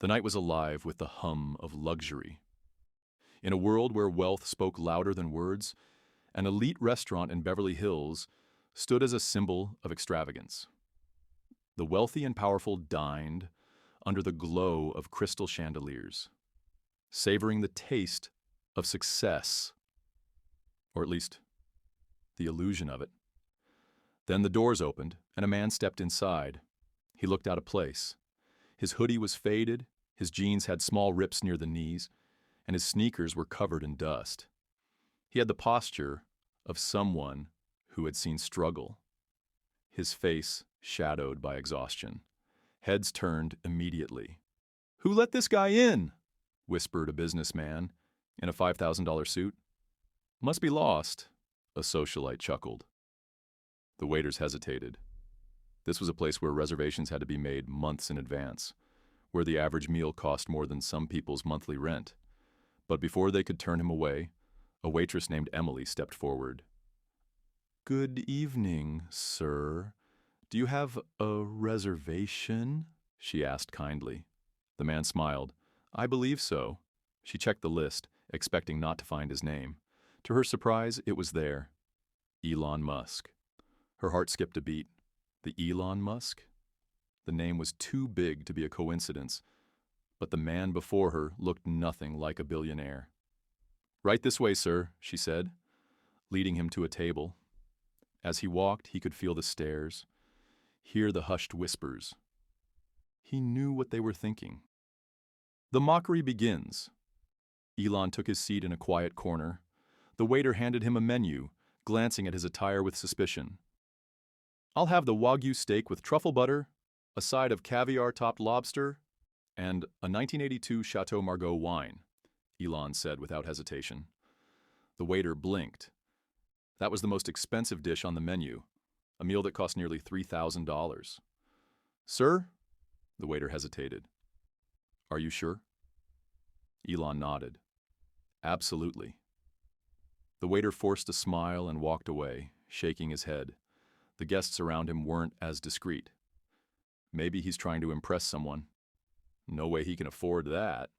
The night was alive with the hum of luxury. In a world where wealth spoke louder than words, an elite restaurant in Beverly Hills stood as a symbol of extravagance. The wealthy and powerful dined under the glow of crystal chandeliers, savoring the taste of success, or at least the illusion of it. Then the doors opened, and a man stepped inside. He looked out of place. His hoodie was faded, his jeans had small rips near the knees, and his sneakers were covered in dust. He had the posture of someone who had seen struggle, his face shadowed by exhaustion. Heads turned immediately. "Who let this guy in?" whispered a businessman in a $5,000 suit. "Must be lost," a socialite chuckled. The waiters hesitated. This was a place where reservations had to be made months in advance, where the average meal cost more than some people's monthly rent. But before they could turn him away, a waitress named Emily stepped forward. "Good evening, sir. Do you have a reservation?" she asked kindly. The man smiled. "I believe so." She checked the list, expecting not to find his name. To her surprise, it was there. Elon Musk. Her heart skipped a beat. The Elon Musk? The name was too big to be a coincidence, but the man before her looked nothing like a billionaire. "Right this way, sir," she said, leading him to a table. As he walked, he could feel the stares, hear the hushed whispers. He knew what they were thinking. The mockery begins. Elon took his seat in a quiet corner. The waiter handed him a menu, glancing at his attire with suspicion. "I'll have the Wagyu steak with truffle butter, a side of caviar-topped lobster, and a 1982 Chateau Margaux wine," Elon said without hesitation. The waiter blinked. That was the most expensive dish on the menu, a meal that cost nearly $3,000. "Sir?" The waiter hesitated. "Are you sure?" Elon nodded. "Absolutely." The waiter forced a smile and walked away, shaking his head. The guests around him weren't as discreet. Maybe he's trying to impress someone. No way he can afford that.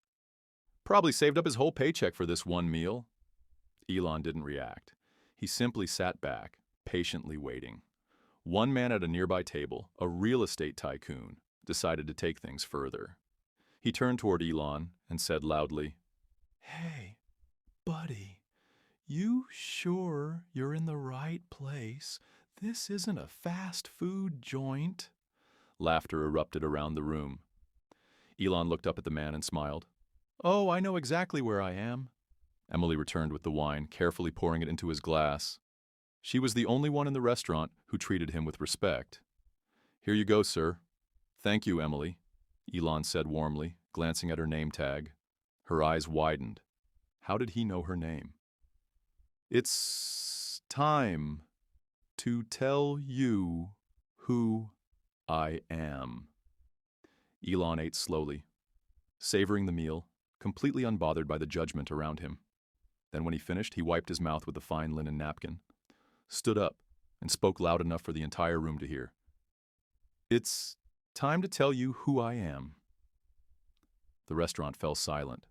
Probably saved up his whole paycheck for this one meal. Elon didn't react. He simply sat back, patiently waiting. One man at a nearby table, a real estate tycoon, decided to take things further. He turned toward Elon and said loudly, "Hey, buddy, you sure you're in the right place? This isn't a fast food joint." Laughter erupted around the room. Elon looked up at the man and smiled. "Oh, I know exactly where I am." Emily returned with the wine, carefully pouring it into his glass. She was the only one in the restaurant who treated him with respect. "Here you go, sir." "Thank you, Emily," Elon said warmly, glancing at her name tag. Her eyes widened. How did he know her name? "It's time to tell you who I am." Elon ate slowly, savoring the meal, completely unbothered by the judgment around him. Then when he finished, he wiped his mouth with a fine linen napkin, stood up, and spoke loud enough for the entire room to hear. "It's time to tell you who I am." The restaurant fell silent.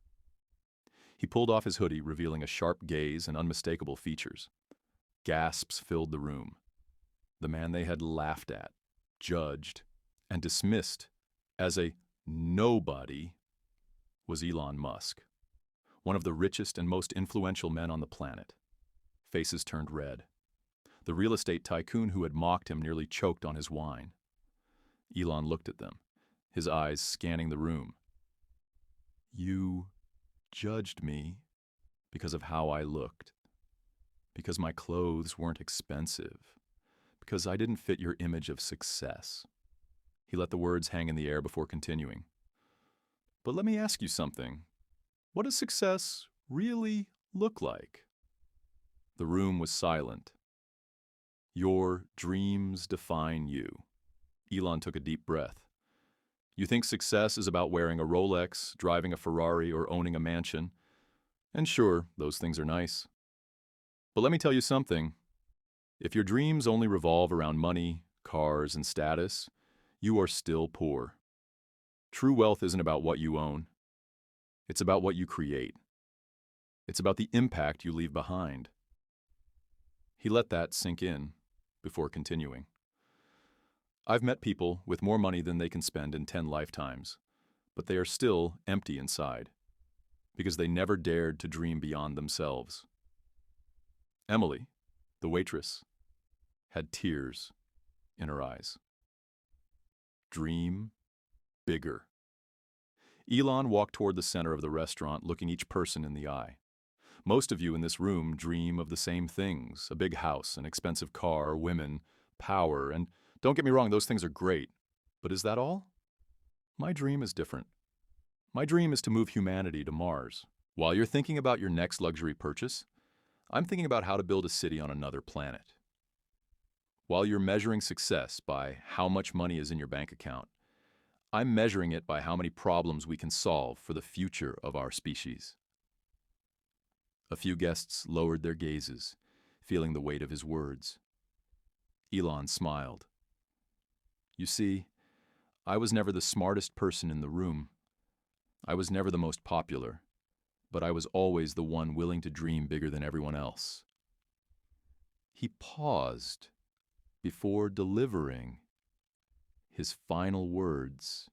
He pulled off his hoodie, revealing a sharp gaze and unmistakable features. Gasps filled the room. The man they had laughed at, judged, and dismissed as a nobody was Elon Musk, one of the richest and most influential men on the planet. Faces turned red. The real estate tycoon who had mocked him nearly choked on his wine. Elon looked at them, his eyes scanning the room. "You judged me because of how I looked, because my clothes weren't expensive, because I didn't fit your image of success." He let the words hang in the air before continuing. "But let me ask you something. What does success really look like?" The room was silent. "Your dreams define you." Elon took a deep breath. "You think success is about wearing a Rolex, driving a Ferrari, or owning a mansion. And sure, those things are nice. But let me tell you something. If your dreams only revolve around money, cars, and status, you are still poor. True wealth isn't about what you own. It's about what you create. It's about the impact you leave behind. He let that sink in before continuing. I've met people with more money than they can spend in 10 lifetimes, but they are still empty inside because they never dared to dream beyond themselves. Emily, the waitress, had tears in her eyes. Dream bigger. Elon walked toward the center of the restaurant, looking each person in the eye. Most of you in this room dream of the same things: a big house, an expensive car, women, power, and don't get me wrong, those things are great. But is that all? My dream is different. My dream is to move humanity to Mars. While you're thinking about your next luxury purchase, I'm thinking about how to build a city on another planet. While you're measuring success by how much money is in your bank account, I'm measuring it by how many problems we can solve for the future of our species. A few guests lowered their gazes, feeling the weight of his words. Elon smiled. You see, I was never the smartest person in the room. I was never the most popular, but I was always the one willing to dream bigger than everyone else. He paused before delivering his final words.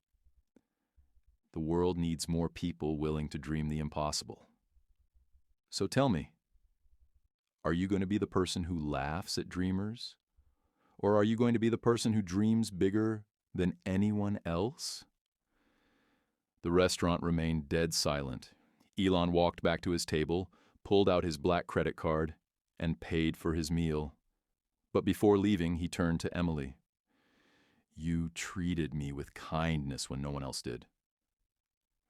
The world needs more people willing to dream the impossible. So tell me, are you going to be the person who laughs at dreamers? Or are you going to be the person who dreams bigger than anyone else? The restaurant remained dead silent. Elon walked back to his table, pulled out his black credit card, and paid for his meal. But before leaving, he turned to Emily. You treated me with kindness when no one else did.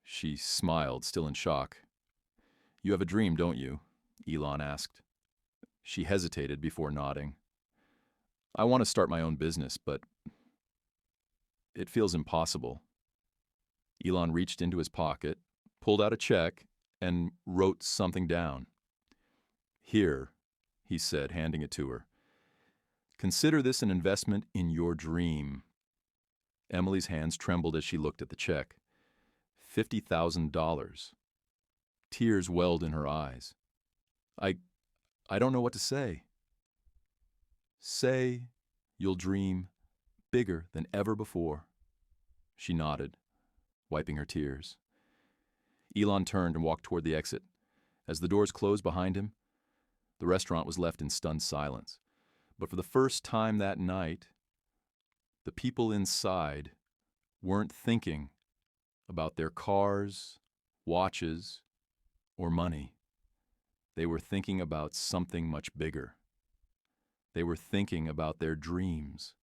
She smiled, still in shock. You have a dream, don't you? Elon asked. She hesitated before nodding. I want to start my own business, but it feels impossible. Elon reached into his pocket, pulled out a check, and wrote something down. Here, he said, handing it to her. Consider this an investment in your dream. Emily's hands trembled as she looked at the check. $50,000. Tears welled in her eyes. I don't know what to say. Say you'll dream bigger than ever before. She nodded, wiping her tears. Elon turned and walked toward the exit. As the doors closed behind him, the restaurant was left in stunned silence. But for the first time that night, the people inside weren't thinking about their cars, watches, or money. They were thinking about something much bigger. They were thinking about their dreams.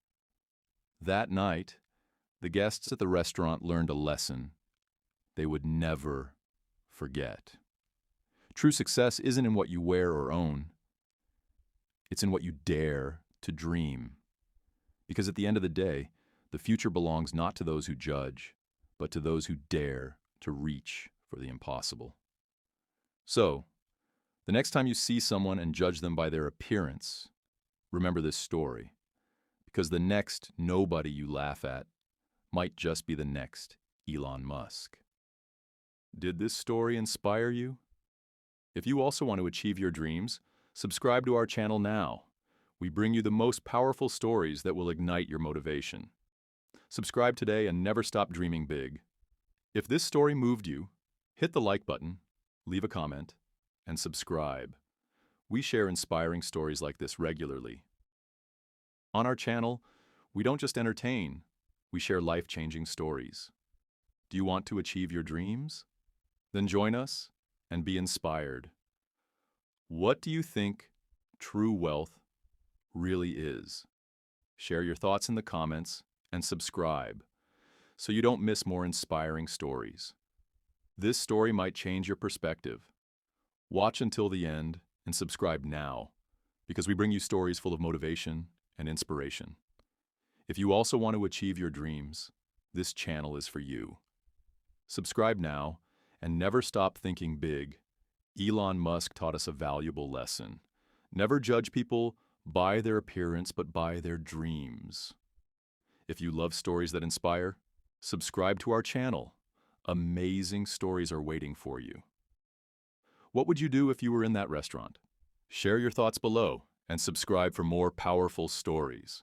That night, the guests at the restaurant learned a lesson they would never forget. True success isn't in what you wear or own. It's in what you dare to dream. Because at the end of the day, the future belongs not to those who judge, but to those who dare to reach for the impossible. So, the next time you see someone and judge them by their appearance, remember this story. Because the next nobody you laugh at might just be the next Elon Musk. Did this story inspire you? If you also want to achieve your dreams, subscribe to our channel now. We bring you the most powerful stories that will ignite your motivation. Subscribe today and never stop dreaming big. If this story moved you, hit the like button, leave a comment, and subscribe. We share inspiring stories like this regularly. On our channel, we don't just entertain, we share life-changing stories. Do you want to achieve your dreams? Then join us and be inspired. What do you think true wealth really is? Share your thoughts in the comments and subscribe so you don't miss more inspiring stories. This story might change your perspective. Watch until the end and subscribe now, because we bring you stories full of motivation and inspiration. If you also want to achieve your dreams, this channel is for you. Subscribe now and never stop thinking big. Elon Musk taught us a valuable lesson. Never judge people by their appearance, but by their dreams. If you love stories that inspire, Subscribe to our channel. Amazing stories are waiting for you. What would you do if you were in that restaurant? Share your thoughts below and subscribe for more powerful stories.